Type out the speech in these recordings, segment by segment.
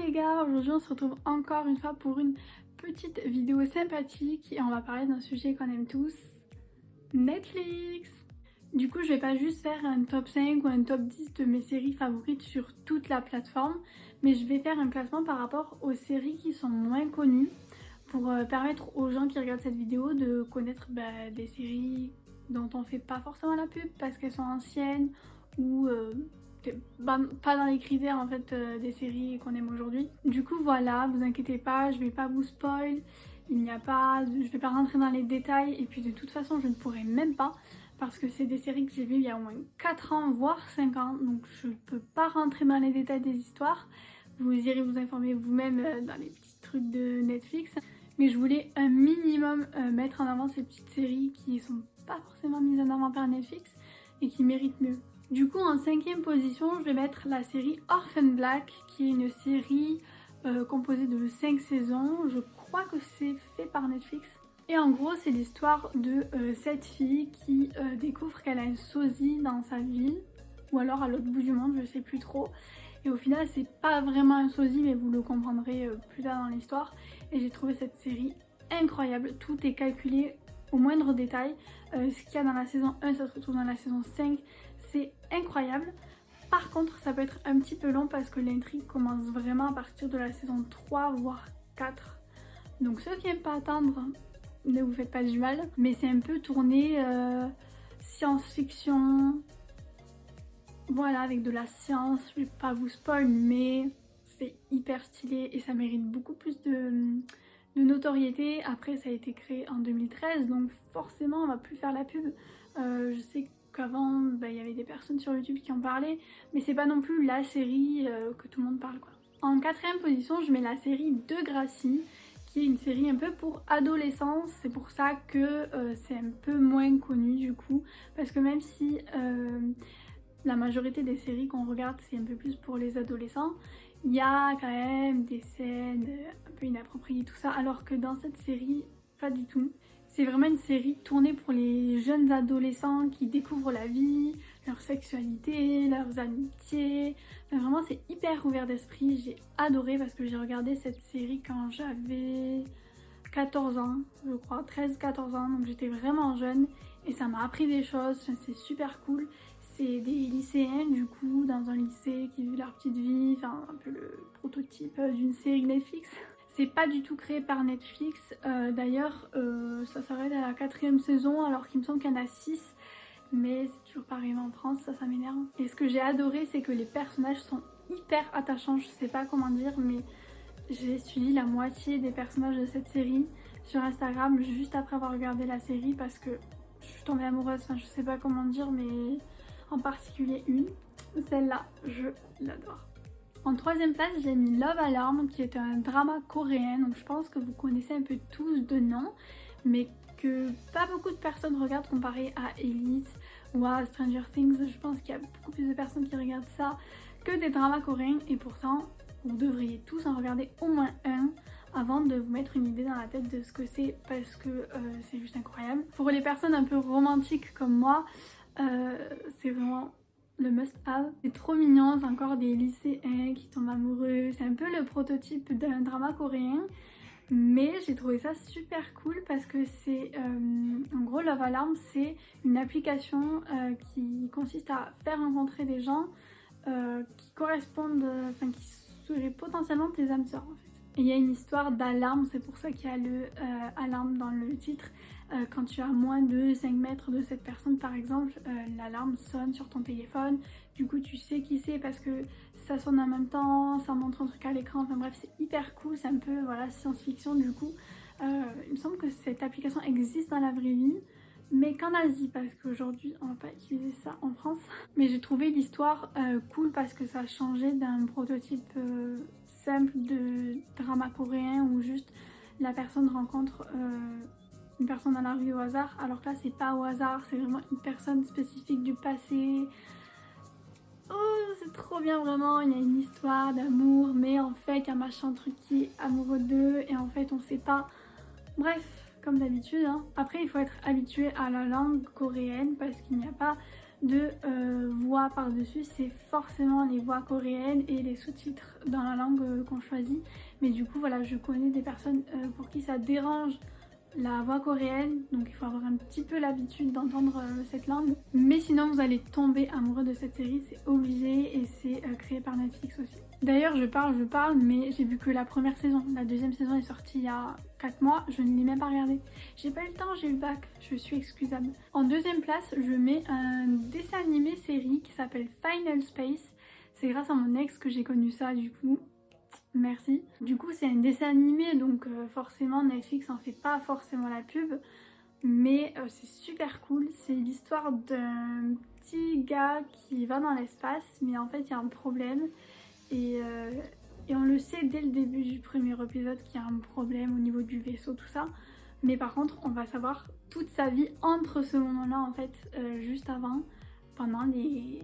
les gars, aujourd'hui on se retrouve encore une fois pour une petite vidéo sympathique et on va parler d'un sujet qu'on aime tous, Netflix. Du coup je vais pas juste faire un top 5 ou un top 10 de mes séries favorites sur toute la plateforme, mais je vais faire un classement par rapport aux séries qui sont moins connues pour permettre aux gens qui regardent cette vidéo de connaître des séries dont on fait pas forcément la pub parce qu'elles sont anciennes ou pas dans les critères en fait des séries qu'on aime aujourd'hui. Du coup voilà, vous inquiétez pas, je vais pas vous spoil, je vais pas rentrer dans les détails et puis de toute façon je ne pourrai même pas parce que c'est des séries que j'ai vues il y a au moins 4 ans voire 5 ans, donc je peux pas rentrer dans les détails des histoires. Vous irez vous informer vous-même dans les petits trucs de Netflix. Mais je voulais un minimum mettre en avant ces petites séries qui sont pas forcément mises en avant par Netflix et qui méritent mieux. Du coup en 5e position je vais mettre la série Orphan Black qui est une série composée de 5 saisons. Je crois que c'est fait par Netflix. Et en gros c'est l'histoire de cette fille qui découvre qu'elle a un sosie dans sa ville ou alors à l'autre bout du monde, je sais plus trop. Et au final c'est pas vraiment un sosie mais vous le comprendrez plus tard dans l'histoire. Et j'ai trouvé cette série incroyable, tout est calculé au moindre détail. Ce qu'il y a dans la saison 1 ça se retrouve dans la saison 5, c'est incroyable. Par contre ça peut être un petit peu long parce que l'intrigue commence vraiment à partir de la saison 3 voire 4. Donc ceux qui n'aiment pas attendre, ne vous faites pas du mal. Mais c'est un peu tourné science-fiction. Voilà, avec de la science, je vais pas vous spoil mais c'est hyper stylé et ça mérite beaucoup plus de notoriété. Après ça a été créé en 2013 donc forcément on va plus faire la pub. Je sais qu'avant il y avait des personnes sur YouTube qui en parlaient mais c'est pas non plus la série que tout le monde parle quoi. En 4e position je mets la série Degrassi qui est une série un peu pour adolescence. C'est pour ça que c'est un peu moins connu du coup parce que même si la majorité des séries qu'on regarde c'est un peu plus pour les adolescents, il y a quand même des scènes un peu inappropriées tout ça, alors que dans cette série pas du tout. C'est vraiment une série tournée pour les jeunes adolescents qui découvrent la vie, leur sexualité, leurs amitiés. Mais vraiment c'est hyper ouvert d'esprit, j'ai adoré parce que j'ai regardé cette série quand j'avais 14 ans, je crois, 13-14 ans, donc j'étais vraiment jeune et ça m'a appris des choses, enfin, c'est super cool. C'est des lycéens du coup dans un lycée qui vivent leur petite vie, enfin un peu le prototype d'une série Netflix. C'est pas du tout créé par Netflix, d'ailleurs ça s'arrête à la 4e saison alors qu'il me semble qu'il y en a 6. Mais c'est toujours pareil en France, ça m'énerve. Et ce que j'ai adoré c'est que les personnages sont hyper attachants, je sais pas comment dire mais j'ai suivi la moitié des personnages de cette série sur Instagram juste après avoir regardé la série parce que je suis tombée amoureuse, enfin je sais pas comment dire mais en particulier une, celle-là, je l'adore. En 3e place j'ai mis Love Alarm qui est un drama coréen, donc je pense que vous connaissez un peu tous de nom mais que pas beaucoup de personnes regardent comparé à Elite ou à Stranger Things. Je pense qu'il y a beaucoup plus de personnes qui regardent ça que des dramas coréens et pourtant vous devriez tous en regarder au moins un avant de vous mettre une idée dans la tête de ce que c'est parce que c'est juste incroyable. Pour les personnes un peu romantiques comme moi, c'est vraiment le must-have. C'est trop mignon, c'est encore des lycéens qui tombent amoureux, c'est un peu le prototype d'un drama coréen. Mais j'ai trouvé ça super cool parce que c'est en gros Love Alarm c'est une application qui consiste à faire rencontrer des gens qui correspondent, enfin qui seraient potentiellement tes âmes sœurs en fait. Et il y a une histoire d'alarme, c'est pour ça qu'il y a le alarme dans le titre. Quand tu as moins de 5 mètres de cette personne par exemple, l'alarme sonne sur ton téléphone. Du coup tu sais qui c'est parce que ça sonne en même temps, ça montre un truc à l'écran, enfin bref c'est hyper cool, c'est un peu voilà science-fiction du coup. Il me semble que cette application existe dans la vraie vie mais qu'en Asie parce qu'aujourd'hui on va pas utiliser ça en France. Mais j'ai trouvé l'histoire cool parce que ça changeait d'un prototype simple de drama coréen où juste la personne rencontre une personne dans la rue au hasard, alors que là c'est pas au hasard, c'est vraiment une personne spécifique du passé. Oh c'est trop bien vraiment, il y a une histoire d'amour mais en fait il y a machin truc qui est amoureux d'eux et en fait on sait pas. Bref, comme d'habitude hein. Après il faut être habitué à la langue coréenne parce qu'il n'y a pas de voix par-dessus, c'est forcément les voix coréennes et les sous-titres dans la langue qu'on choisit. Mais du coup voilà, je connais des personnes pour qui ça dérange la voix coréenne, donc il faut avoir un petit peu l'habitude d'entendre cette langue. Mais sinon vous allez tomber amoureux de cette série, c'est obligé, et c'est créé par Netflix aussi. D'ailleurs je parle, mais j'ai vu que la première saison. La deuxième saison est sortie il y a 4 mois, je ne l'ai même pas regardée. J'ai pas eu le temps, j'ai eu le bac, je suis excusable. En deuxième place, je mets un dessin animé série qui s'appelle Final Space. C'est grâce à mon ex que j'ai connu ça du coup. Merci. Du coup c'est un dessin animé, donc forcément Netflix en fait pas forcément la pub, mais c'est super cool. C'est l'histoire d'un petit gars qui va dans l'espace, mais en fait il y a un problème et on le sait dès le début du premier épisode qu'il y a un problème au niveau du vaisseau, tout ça. Mais par contre on va savoir toute sa vie entre ce moment-là en fait, juste avant, pendant les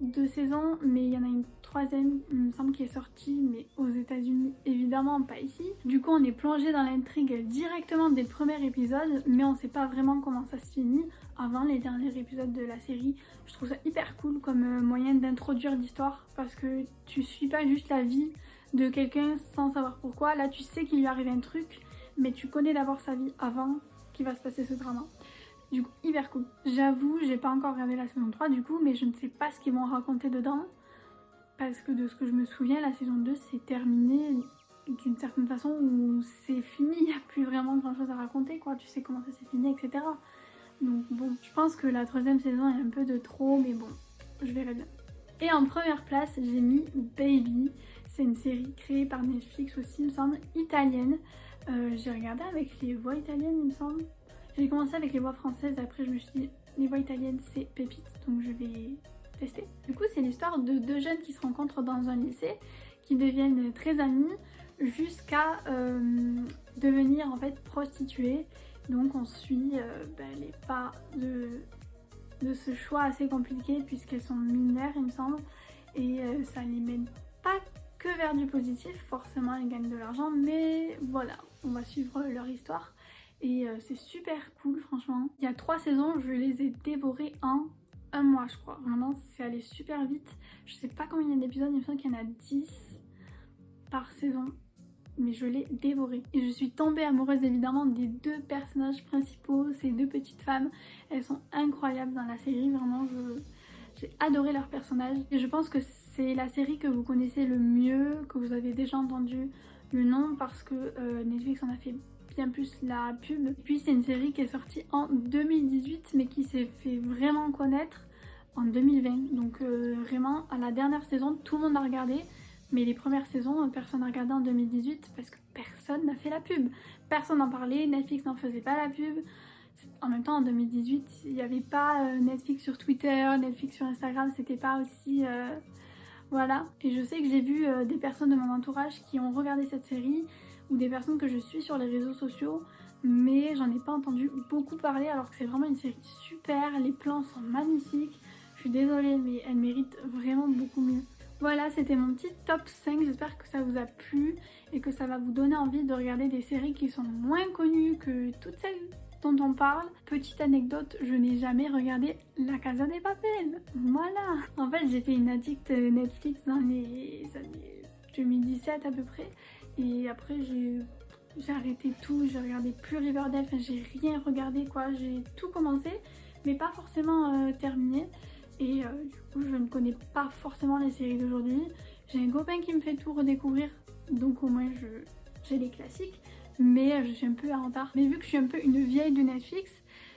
2 saisons, mais il y en a une troisième, il me semble, qui est sortie, mais aux États-Unis, évidemment, pas ici. Du coup, on est plongé dans l'intrigue directement dès le premier épisode, mais on sait pas vraiment comment ça se finit avant les derniers épisodes de la série. Je trouve ça hyper cool comme moyen d'introduire l'histoire, parce que tu suis pas juste la vie de quelqu'un sans savoir pourquoi. Là, tu sais qu'il lui arrive un truc, mais tu connais d'abord sa vie avant qu'il va se passer ce drama. Du coup, hyper cool. J'avoue, j'ai pas encore regardé la saison 3 du coup, mais je ne sais pas ce qu'ils vont raconter dedans. Parce que de ce que je me souviens, la saison 2 s'est terminée d'une certaine façon où c'est fini, il n'y a plus vraiment grand chose à raconter, quoi. Tu sais comment ça s'est fini, etc. Donc bon, je pense que la troisième saison est un peu de trop, mais bon, je verrai bien. Et en première place, j'ai mis Baby. C'est une série créée par Netflix aussi, il me semble, italienne. J'ai regardé avec les voix italiennes, il me semble. J'ai commencé avec les voix françaises, après je me suis dit les voix italiennes c'est pépite, donc je vais tester. Du coup c'est l'histoire de 2 jeunes qui se rencontrent dans un lycée, qui deviennent très amis jusqu'à devenir en fait prostituées. Donc on suit les pas de ce choix assez compliqué puisqu'elles sont mineures il me semble, et ça les mène pas que vers du positif, forcément elles gagnent de l'argent, mais voilà, on va suivre leur histoire. Et c'est super cool franchement. Il y a 3 saisons, je les ai dévorées en 1 mois je crois. Vraiment c'est allé super vite. Je sais pas combien il y a d'épisodes, il me semble qu'il y en a 10 par saison. Mais je l'ai dévoré. Et je suis tombée amoureuse évidemment des 2 personnages principaux, ces 2 petites femmes. Elles sont incroyables dans la série, vraiment j'ai adoré leurs personnages. Et je pense que c'est la série que vous connaissez le mieux, que vous avez déjà entendu le nom parce que Netflix en a fait bien plus la pub. Puis c'est une série qui est sortie en 2018 mais qui s'est fait vraiment connaître en 2020. Donc vraiment à la dernière saison tout le monde a regardé, mais les premières saisons personne n'a regardé en 2018 parce que personne n'a fait la pub. Personne n'en parlait, Netflix n'en faisait pas la pub. En même temps en 2018 il n'y avait pas Netflix sur Twitter, Netflix sur Instagram, c'était pas aussi... Voilà. Et je sais que j'ai vu des personnes de mon entourage qui ont regardé cette série, ou des personnes que je suis sur les réseaux sociaux, mais j'en ai pas entendu beaucoup parler alors que c'est vraiment une série super, les plans sont magnifiques. Je suis désolée mais elle mérite vraiment beaucoup mieux. Voilà, c'était mon petit top 5, j'espère que ça vous a plu et que ça va vous donner envie de regarder des séries qui sont moins connues que toutes celles dont on parle. Petite anecdote, je n'ai jamais regardé La Casa de Papel, voilà. En fait j'étais une addict Netflix dans les années 2017 à peu près. Et après j'ai arrêté tout, j'ai regardé plus Riverdale, enfin j'ai rien regardé quoi, j'ai tout commencé mais pas forcément terminé. Et du coup je ne connais pas forcément les séries d'aujourd'hui. J'ai un copain qui me fait tout redécouvrir, donc au moins j'ai les classiques, mais je suis un peu en retard. Mais vu que je suis un peu une vieille de Netflix,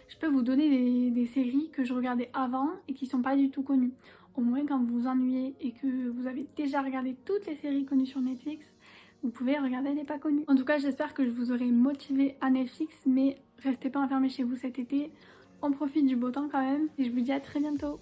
je peux vous donner des séries que je regardais avant et qui sont pas du tout connues. Au moins quand vous vous ennuyez et que vous avez déjà regardé toutes les séries connues sur Netflix, vous pouvez regarder les pas connus. En tout cas j'espère que je vous aurai motivé à Netflix, mais restez pas enfermés chez vous cet été, on profite du beau temps quand même et je vous dis à très bientôt.